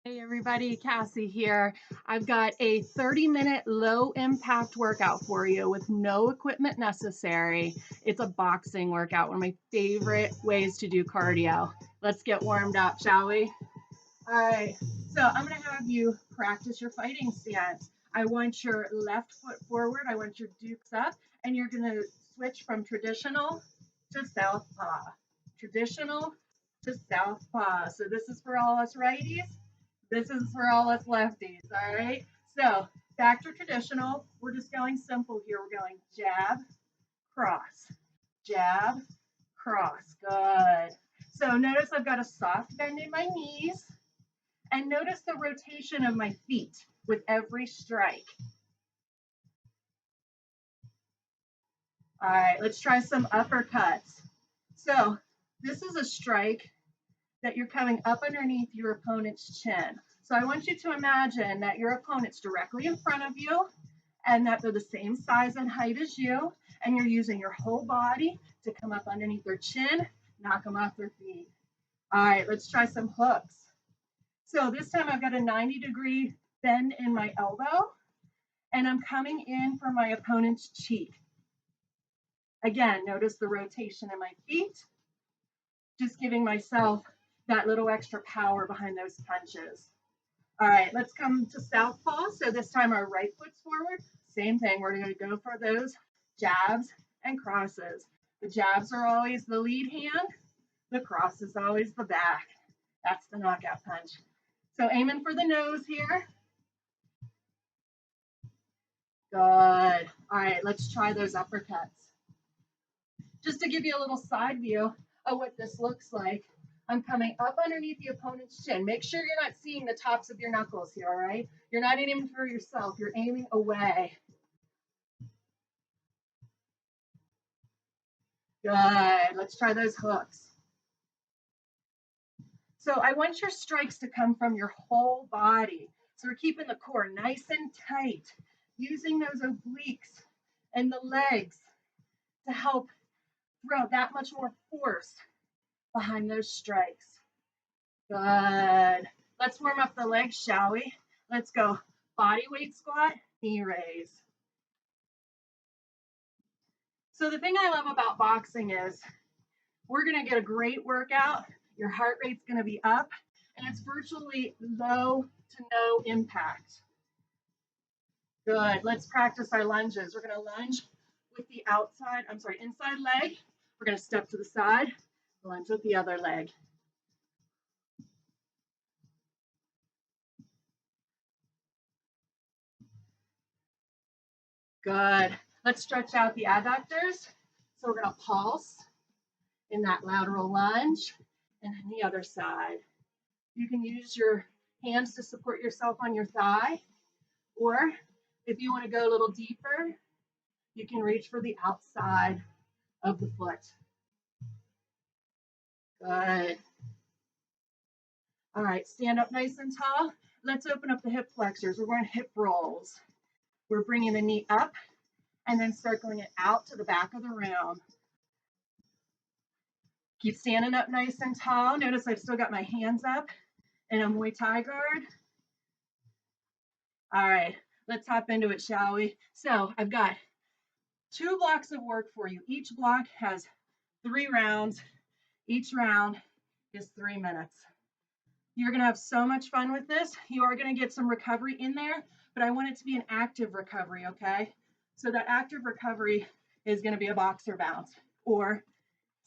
Hey everybody, Cassie here. I've got a 30-minute low impact workout for you with no equipment necessary. It's a boxing workout, one of my favorite ways to do cardio. Let's get warmed up, shall we? All right, so I'm gonna have you practice your fighting stance. I want your left foot forward, I want your dukes up, and you're gonna switch from traditional to southpaw. Traditional to southpaw. So this is for all us righties. This is for all us lefties, all right? So back to traditional. We're just going simple here. We're going jab, cross, jab, cross. Good. So notice I've got a soft bend in my knees. And notice the rotation of my feet with every strike. All right, let's try some uppercuts. So this is a strike that you're coming up underneath your opponent's chin. So I want you to imagine that your opponent's directly in front of you and that they're the same size and height as you, and you're using your whole body to come up underneath their chin, knock them off their feet. All right, let's try some hooks. So this time I've got a 90-degree bend in my elbow, and I'm coming in for my opponent's cheek. Again, notice the rotation in my feet, just giving myself that little extra power behind those punches. All right, let's come to southpaw. So this time our right foot's forward. Same thing, we're gonna go for those jabs and crosses. The jabs are always the lead hand. The cross is always the back. That's the knockout punch. So aiming for the nose here. Good. All right, let's try those uppercuts. Just to give you a little side view of what this looks like, I'm coming up underneath the opponent's chin. Make sure you're not seeing the tops of your knuckles here, all right? You're not aiming for yourself, you're aiming away. Good, let's try those hooks. So I want your strikes to come from your whole body. So we're keeping the core nice and tight, using those obliques and the legs to help throw that much more force behind those strikes. Good. Let's warm up the legs, shall we? Let's go body weight squat, knee raise. So the thing I love about boxing is we're going to get a great workout. Your heart rate's going to be up, and it's virtually low to no impact. Good. Let's practice our lunges. We're going to lunge with the inside leg. We're going to step to the side, lunge with the other leg. Good. Let's stretch out the adductors. So we're going to pulse in that lateral lunge and then the other side. You can use your hands to support yourself on your thigh, or if you want to go a little deeper, you can reach for the outside of the foot. Good. All right, stand up nice and tall. Let's open up the hip flexors. We're going hip rolls. We're bringing the knee up and then circling it out to the back of the room. Keep standing up nice and tall. Notice I've still got my hands up in a Muay Thai guard. All right, let's hop into it, shall we? So I've got 2 blocks of work for you. Each block has 3 rounds. Each round is 3 minutes. You're gonna have so much fun with this. You are gonna get some recovery in there, but I want it to be an active recovery, okay? So that active recovery is gonna be a boxer bounce, or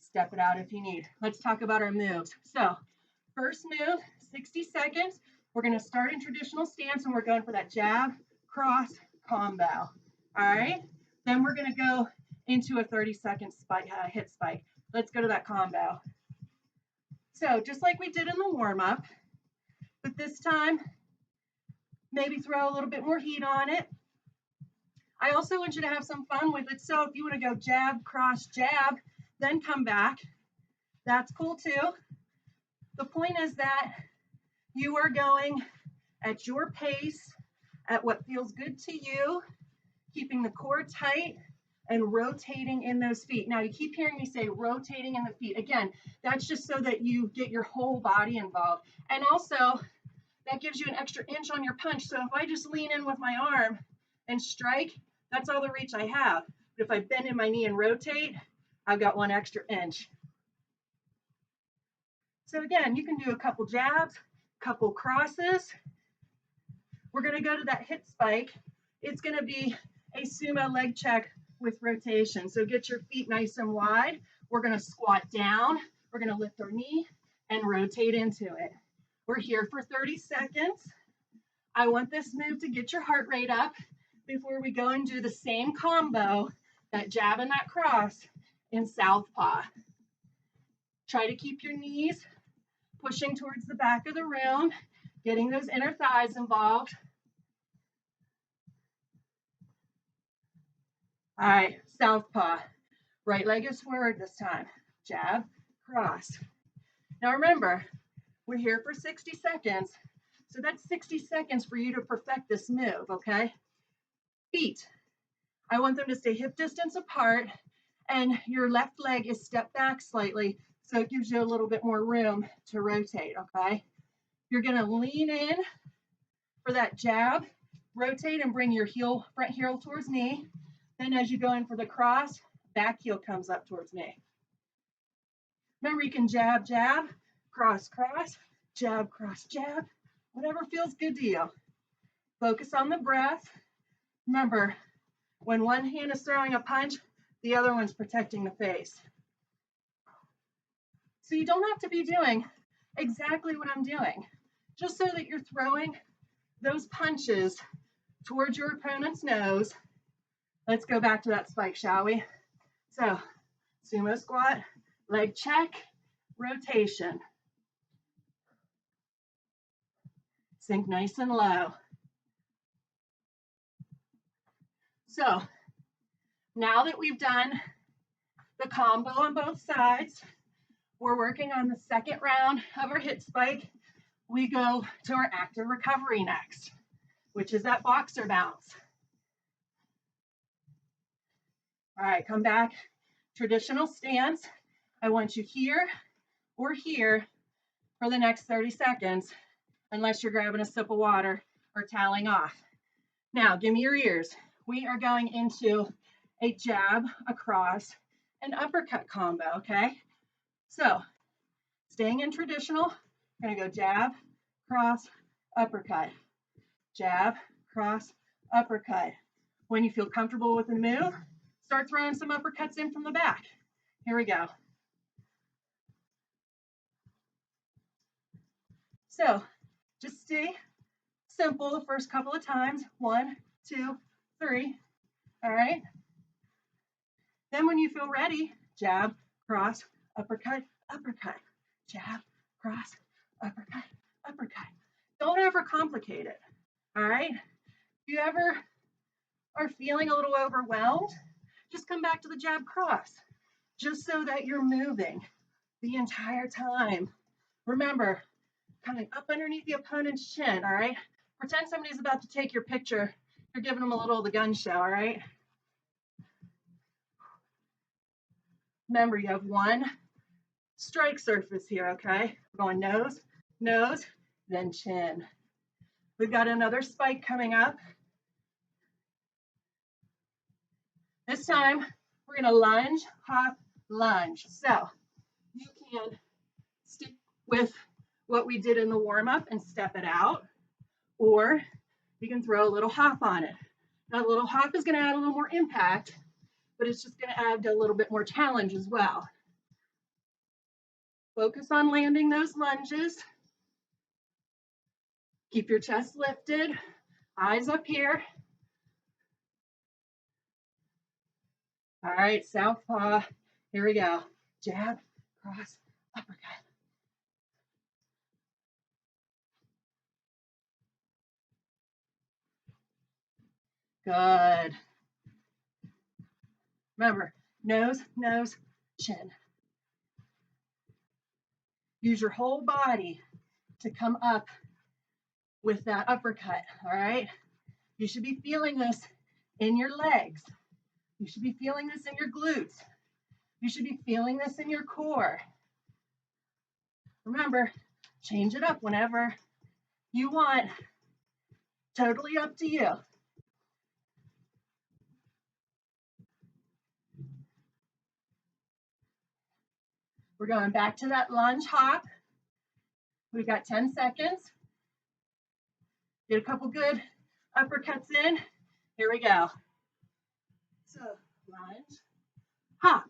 step it out if you need. Let's talk about our moves. So first move, 60 seconds. We're gonna start in traditional stance and we're going for that jab, cross, combo. All right? Then we're gonna go into a 30-second hit spike. Let's go to that combo. So just like we did in the warm-up, but this time, maybe throw a little bit more heat on it. I also want you to have some fun with it. So if you want to go jab, cross, jab, then come back, that's cool too. The point is that you are going at your pace, at what feels good to you, keeping the core tight and rotating in those feet. Now you keep hearing me say rotating in the feet. Again, that's just so that you get your whole body involved. And also, that gives you an extra inch on your punch. So if I just lean in with my arm and strike, that's all the reach I have. But if I bend in my knee and rotate, I've got 1 extra inch. So again, you can do a couple jabs, couple crosses. We're going to go to that hip spike. It's going to be a sumo leg check with rotation. So get your feet nice and wide. We're going to squat down. We're going to lift our knee and rotate into it. We're here for 30 seconds. I want this move to get your heart rate up before we go and do the same combo, that jab and that cross, in southpaw. Try to keep your knees pushing towards the back of the room, getting those inner thighs involved. All right, southpaw. Right leg is forward this time. Jab, cross. Now remember, we're here for 60 seconds. So that's 60 seconds for you to perfect this move, okay? Feet. I want them to stay hip distance apart, and your left leg is stepped back slightly, so it gives you a little bit more room to rotate, okay? You're gonna lean in for that jab, rotate and bring your heel, front heel towards knee. Then as you go in for the cross, back heel comes up towards knee. Remember, you can jab, jab, cross, cross, jab, cross, jab, whatever feels good to you. Focus on the breath. Remember, when one hand is throwing a punch, the other one's protecting the face. So you don't have to be doing exactly what I'm doing, just so that you're throwing those punches towards your opponent's nose. Let's go back to that spike, shall we? So, sumo squat, leg check, rotation. Sink nice and low. So, now that we've done the combo on both sides, we're working on the second round of our hip spike. We go to our active recovery next, which is that boxer bounce. All right, come back, traditional stance. I want you here or here for the next 30 seconds, unless you're grabbing a sip of water or toweling off. Now, give me your ears. We are going into a jab, a cross, an uppercut combo, okay? So, staying in traditional, we're gonna go jab, cross, uppercut, jab, cross, uppercut. When you feel comfortable with the move, start throwing some uppercuts in from the back. Here we go. So just stay simple the first couple of times. 1, 2, 3. All right. Then when you feel ready, jab, cross, uppercut, uppercut, jab, cross, uppercut, uppercut. Don't overcomplicate it. All right. If you ever are feeling a little overwhelmed, just come back to the jab cross, just so that you're moving the entire time. Remember, coming up underneath the opponent's chin, all right? Pretend somebody's about to take your picture. You're giving them a little of the gun show, all right? Remember, you have one strike surface here, okay? We're going nose, nose, then chin. We've got another spike coming up. This time, we're gonna lunge, hop, lunge. So you can stick with what we did in the warm-up and step it out, or you can throw a little hop on it. Now, a little hop is gonna add a little more impact, but it's just gonna add a little bit more challenge as well. Focus on landing those lunges. Keep your chest lifted, eyes up here. All right, southpaw. Here we go. Jab, cross, uppercut. Good. Remember, nose, nose, chin. Use your whole body to come up with that uppercut, all right? You should be feeling this in your legs. You should be feeling this in your glutes. You should be feeling this in your core. Remember, change it up whenever you want. Totally up to you. We're going back to that lunge hop. We've got 10 seconds. Get a couple good uppercuts in. Here we go. So lunge, hop.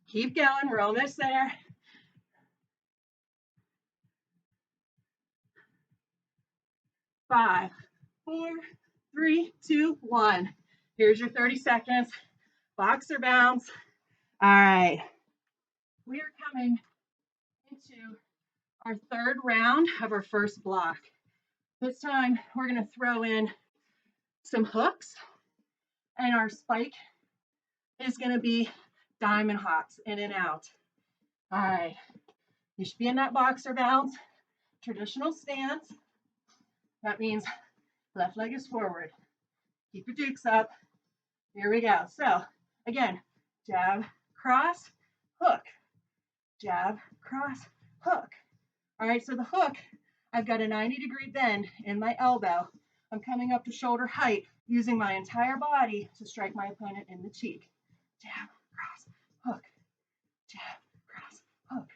Keep going. We're almost there. 5, 4, 3, 2, 1. Here's your 30 seconds. Boxer bounce. All right. We are coming into our third round of our first block. This time we're going to throw in some hooks, and our spike is going to be diamond hops in and out. All right. You should be in that boxer bounce, traditional stance. That means left leg is forward. Keep your dukes up. Here we go. So again, jab, cross, hook, jab, cross, hook. All right, so the hook, I've got a 90-degree bend in my elbow. I'm coming up to shoulder height, using my entire body to strike my opponent in the cheek. Jab, cross, hook, jab, cross, hook,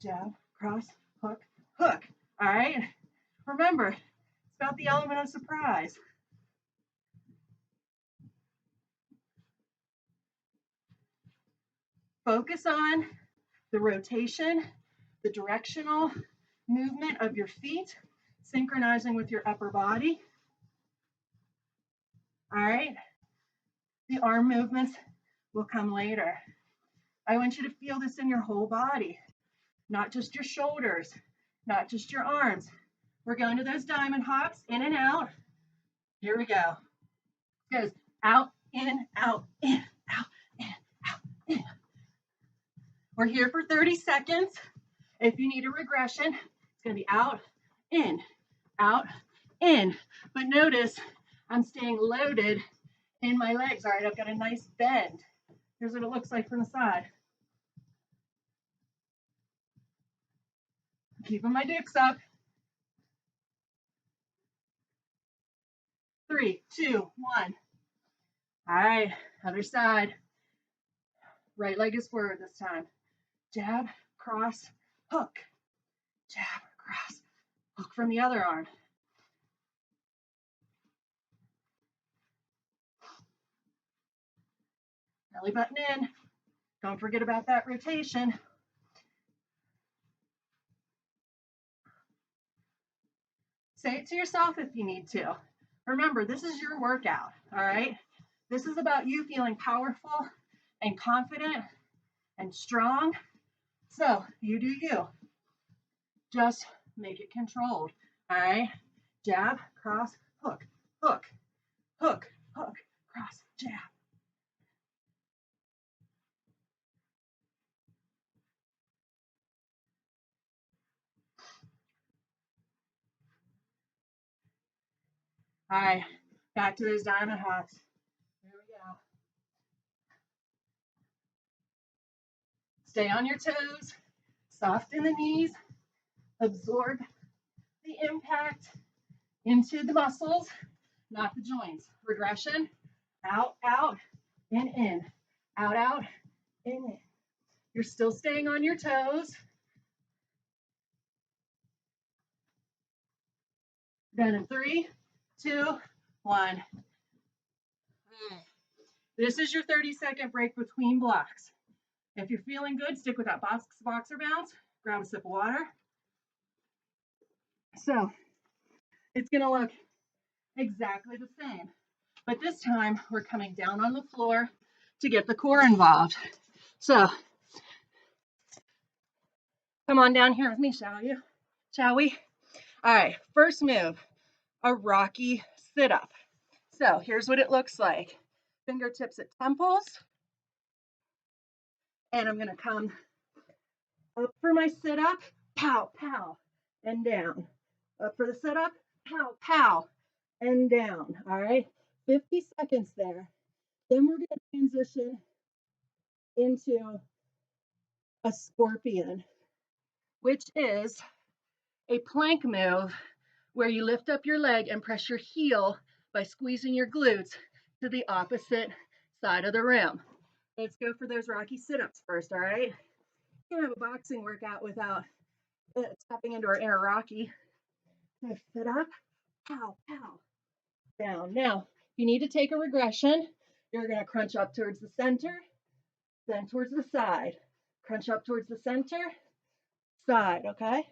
jab, cross, hook, hook. All right, remember, it's about the element of surprise. Focus on the rotation, the directional movement of your feet, synchronizing with your upper body. All right, the arm movements will come later. I want you to feel this in your whole body, not just your shoulders, not just your arms. We're going to those diamond hops, in and out. Here we go. It goes out, in, out, in, out, in, out, in. We're here for 30 seconds. If you need a regression, it's going to be out, in, out, in. But notice I'm staying loaded in my legs. All right, I've got a nice bend. Here's what it looks like from the side. Keeping my dukes up. 3, 2, 1. All right, other side. Right leg is forward this time. Jab, cross, hook. Jab, cross, hook from the other arm. Belly button in. Don't forget about that rotation. Say it to yourself if you need to. Remember, this is your workout, all right? This is about you feeling powerful and confident and strong. So you do you. Just make it controlled, all right? Jab, cross, hook, hook, hook, hook, cross, jab. All right, back to those diamond hops. Here we go. Stay on your toes, soften the knees, absorb the impact into the muscles, not the joints. Regression, out, out, in, out, in. You're still staying on your toes. Done in 3, 2, 1. This is your 30-second break between blocks. If you're feeling good, stick with that boxer bounce. Grab a sip of water. So it's going to look exactly the same. But this time, we're coming down on the floor to get the core involved. So come on down here with me, shall you? Shall we? All right, first move, a rocky sit-up. So here's what it looks like. Fingertips at temples. And I'm going to come up for my sit-up. Pow, pow. and down. Up for the sit-up, pow, pow, and down. All right, 50 seconds there. Then we're going to transition into a scorpion, which is a plank move where you lift up your leg and press your heel by squeezing your glutes to the opposite side of the room. Let's go for those Rocky sit-ups first, all right? You can have a boxing workout without tapping into our inner Rocky. So sit up, pow, pow, down. Now, if you need to take a regression, you're gonna crunch up towards the center, then towards the side. Crunch up towards the center, side, okay?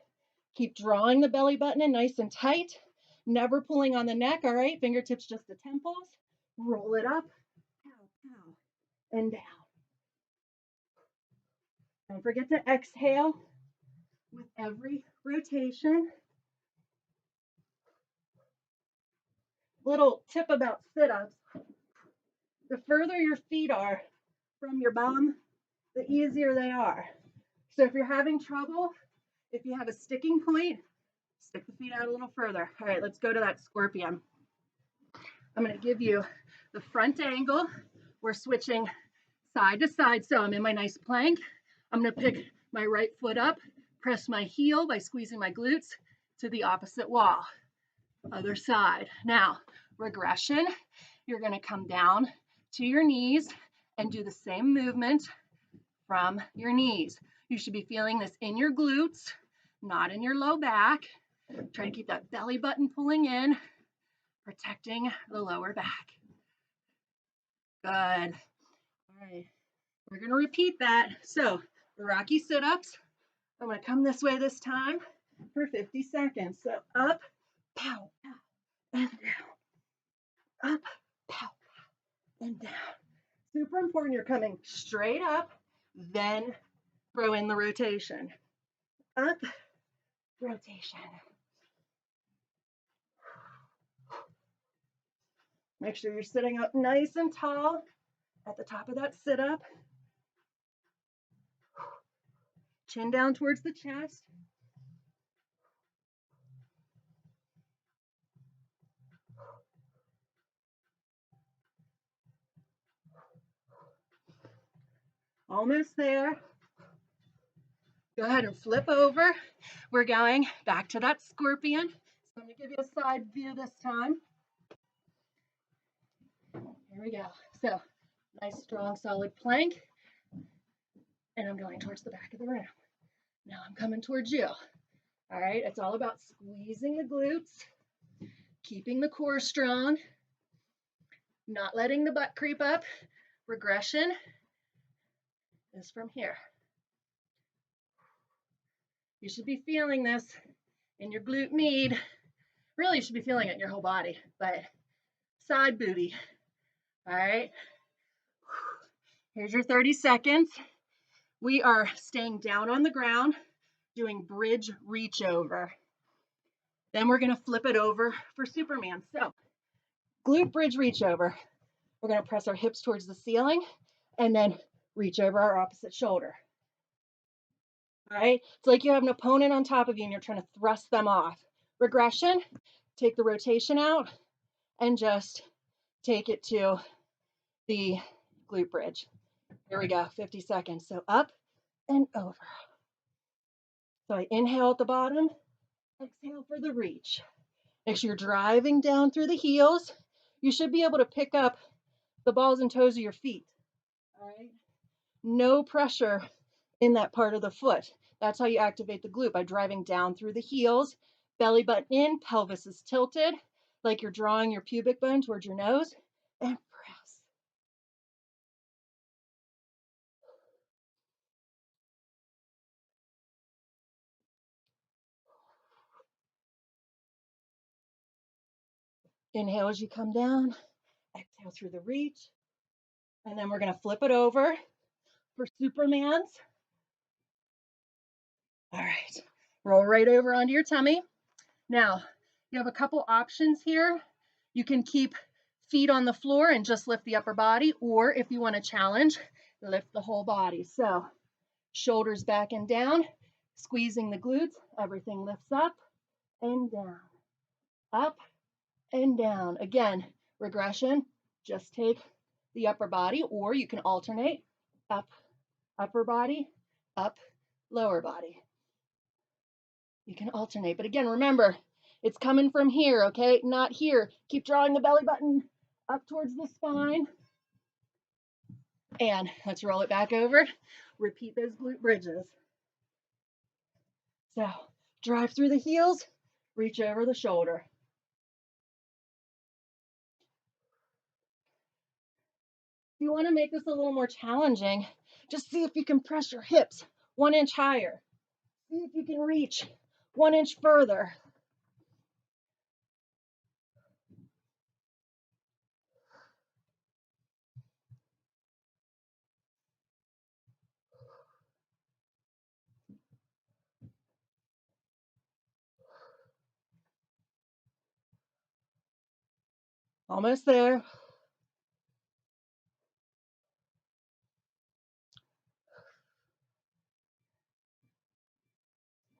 Keep drawing the belly button in nice and tight, never pulling on the neck, all right? Fingertips just the temples. Roll it up, pow, pow, and down. Don't forget to exhale with every rotation. Little tip about sit-ups. The further your feet are from your bum, the easier they are. So if you're having trouble, if you have a sticking point, stick the feet out a little further. All right, let's go to that scorpion. I'm going to give you the front angle. We're switching side to side. So I'm in my nice plank. I'm going to pick my right foot up, press my heel by squeezing my glutes to the opposite wall. Other side. Now, regression. You're going to come down to your knees and do the same movement from your knees. You should be feeling this in your glutes, not in your low back. Try to keep that belly button pulling in, protecting the lower back. Good. All right. We're going to repeat that. So, Rocky sit-ups. I'm going to come this way this time for 50 seconds. So, up, pow, pow, and down. Up, pow, pow, and down. Super important you're coming straight up, then throw in the rotation. Up, rotation. Make sure you're sitting up nice and tall at the top of that sit-up. Chin down towards the chest. Almost there. Go ahead and flip over. We're going back to that scorpion. So I'm going to give you a side view this time. Here we go. So nice, strong, solid plank. And I'm going towards the back of the room. Now I'm coming towards you. All right, it's all about squeezing the glutes, keeping the core strong, not letting the butt creep up. Regression is from here. You should be feeling this in your glute med. Really, you should be feeling it in your whole body, but side booty. All right. Here's your 30 seconds. We are staying down on the ground, doing bridge reach over. Then we're going to flip it over for Superman. So, glute bridge reach over. We're going to press our hips towards the ceiling and then reach over our opposite shoulder. All right. It's like you have an opponent on top of you and you're trying to thrust them off. Regression, take the rotation out and just take it to the glute bridge. Here we go, 50 seconds. So up and over. So I inhale at the bottom, exhale for the reach. Make sure you're driving down through the heels. You should be able to pick up the balls and toes of your feet. All right. No pressure in that part of the foot. That's how you activate the glute, by driving down through the heels, belly button in, pelvis is tilted, like you're drawing your pubic bone towards your nose, and press. Inhale as you come down, exhale through the reach, and then we're going to flip it over for Superman's. All right, roll right over onto your tummy. Now, you have a couple options here. You can keep feet on the floor and just lift the upper body, or if you want to challenge, lift the whole body. So, shoulders back and down, Squeezing the glutes, everything lifts up and down, up and down. Again, regression, just take the upper body, or you can alternate up, upper body, up, lower body. You can alternate, but again, remember, it's coming from here, okay? Not here. Keep drawing the belly button up towards the spine. And let's roll it back over. Repeat those glute bridges. So drive through the heels, reach over the shoulder. If you want to make this a little more challenging, just see if you can press your hips 1 inch higher. See if you can reach 1 inch further. Almost there.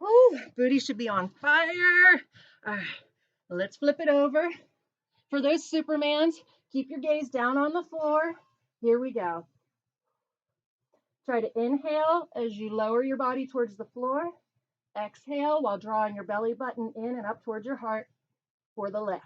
Woo, booty should be on fire. All right, let's flip it over. For those Supermans, keep your gaze down on the floor. Here we go. Try to inhale as you lower your body towards the floor. Exhale while drawing your belly button in and up towards your heart for the lift.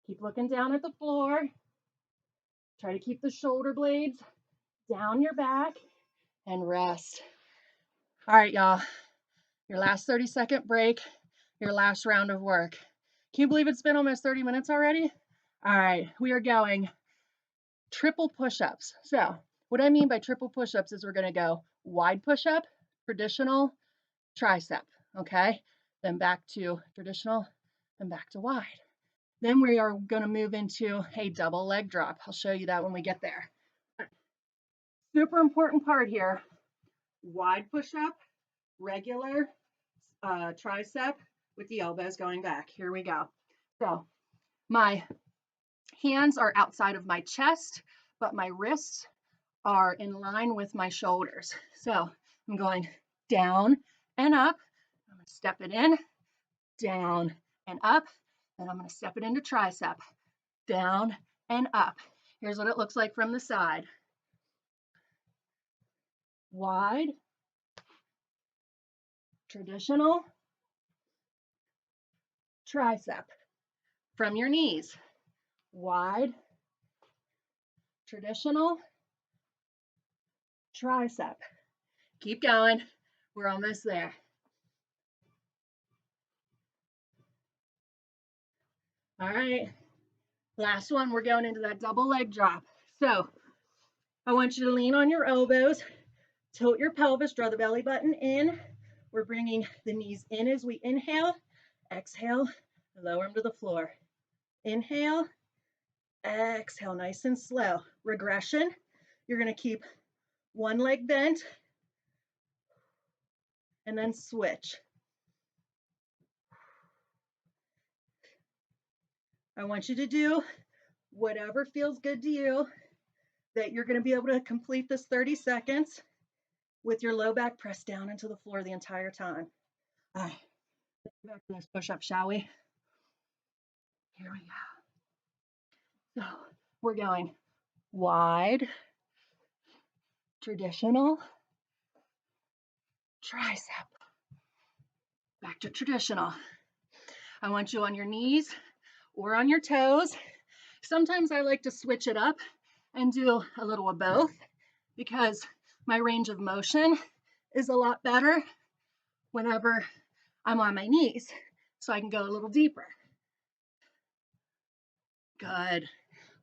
Keep looking down at the floor. Try to keep the shoulder blades down your back and rest. All right, y'all. Your last 30-second break, your last round of work. Can you believe it's been almost 30 minutes already? All right, we are going triple push-ups. So what I mean by triple push-ups is we're going to go wide push-up, traditional, tricep, okay? Then back to traditional, and back to wide. Then we are going to move into a double leg drop. I'll show you that when we get there. Super important part here, wide push-up, regular tricep with the elbows going back. Here we go. So my hands are outside of my chest, but my wrists are in line with my shoulders. So I'm going down and up. I'm going to step it in, down and up. Then I'm going to step it into tricep, down and up. Here's what it looks like from the side. Wide, traditional, tricep. From your knees, wide, traditional, tricep. Keep going. We're almost there. All right. Last one, we're going into that double leg drop. So I want you to lean on your elbows, tilt your pelvis, draw the belly button in. We're bringing the knees in as we inhale, exhale, lower them to the floor. Inhale, exhale, nice and slow. Regression, you're going to keep one leg bent and then switch. I want you to do whatever feels good to you, that you're going to be able to complete this 30 seconds with your low back pressed down into the floor the entire time. All right, let's go back to this push-up, shall we? Here we go. So we're going wide, traditional, tricep, back to traditional. I want you on your knees or on your toes. Sometimes I like to switch it up and do a little of both because my range of motion is a lot better whenever I'm on my knees, so I can go a little deeper. Good.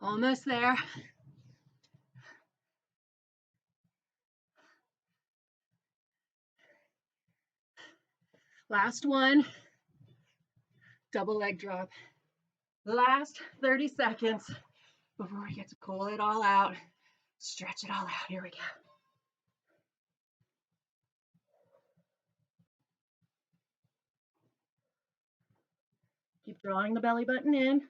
Almost there. Last one. Double leg drop. Last 30 seconds before we get to pull it all out. Stretch it all out. Here we go. Keep drawing the belly button in.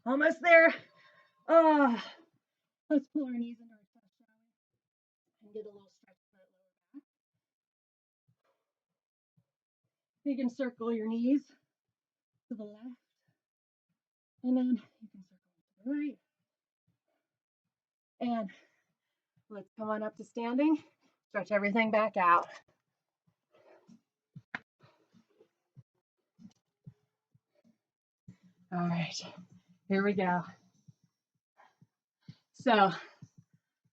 Almost there. Oh, let's pull our knees into our chest, shall we? And get a little stretch to that lower back. You can circle your knees to the left, and then you can circle to the right. And let's come on up to standing. Stretch everything back out. All right, here we go. So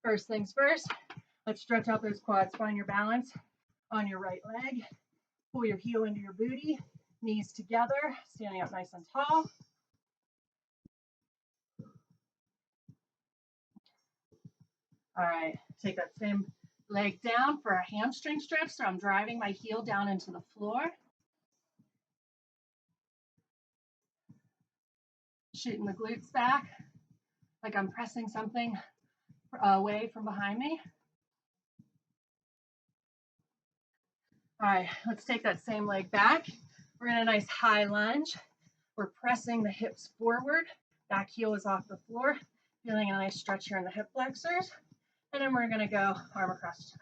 first things first, let's stretch out those quads. Find your balance on your right leg. Pull your heel into your booty, knees together, standing up nice and tall. All right, take that same leg down for a hamstring stretch. So I'm driving my heel down into the floor. Shooting the glutes back, like I'm pressing something away from behind me. All right, let's take that same leg back. We're in a nice high lunge. We're pressing the hips forward. Back heel is off the floor. Feeling a nice stretch here in the hip flexors. And then we're gonna go arm across chest.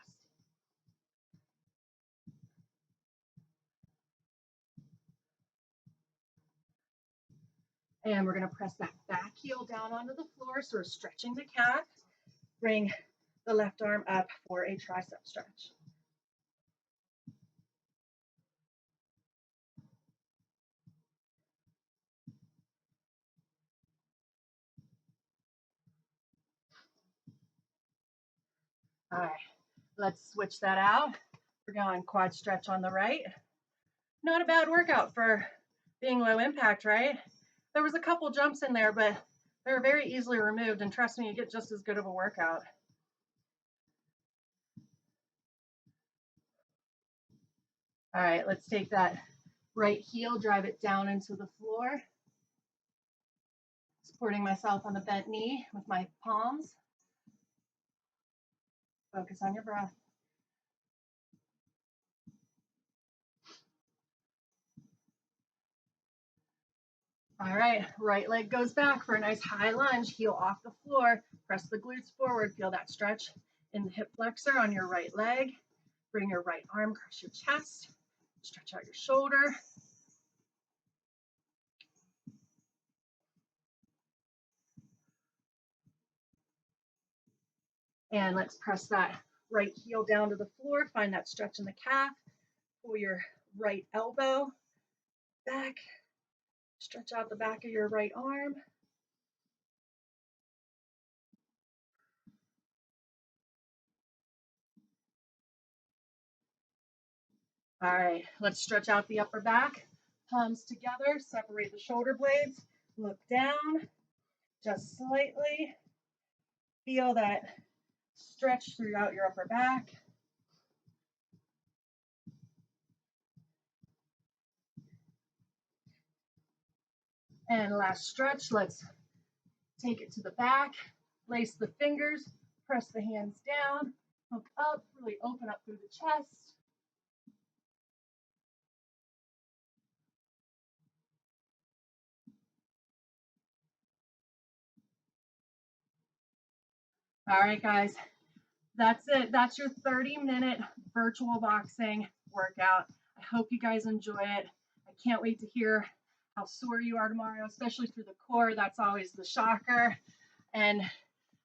And we're gonna press that back heel down onto the floor. So we're stretching the calf. Bring the left arm up for a tricep stretch. All right, let's switch that out. We're going quad stretch on the right. Not a bad workout for being low impact, right? There was a couple jumps in there, but they were very easily removed, and trust me, you get just as good of a workout. All right, let's take that right heel, drive it down into the floor. Supporting myself on the bent knee with my palms. Focus on your breath. All right, right leg goes back for a nice high lunge, heel off the floor, press the glutes forward, feel that stretch in the hip flexor on your right leg. Bring your right arm across your chest, stretch out your shoulder. And let's press that right heel down to the floor, find that stretch in the calf, pull your right elbow back, stretch out the back of your right arm. All right, let's stretch out the upper back, palms together, separate the shoulder blades, look down, just slightly. Feel that stretch throughout your upper back. And last stretch, let's take it to the back, lace the fingers, press the hands down, look up, really open up through the chest. All right, guys, that's it. That's your 30-minute virtual boxing workout. I hope you guys enjoy it. I can't wait to hear how sore you are tomorrow, especially through the core. That's always the shocker. And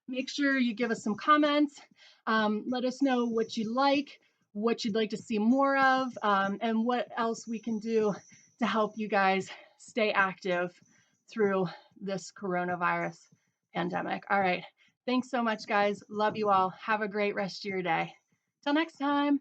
make sure you give us some comments. Let us know what you like, what you'd like to see more of, and what else we can do to help you guys stay active through this coronavirus pandemic. All right. Thanks so much, guys. Love you all. Have a great rest of your day. Till next time.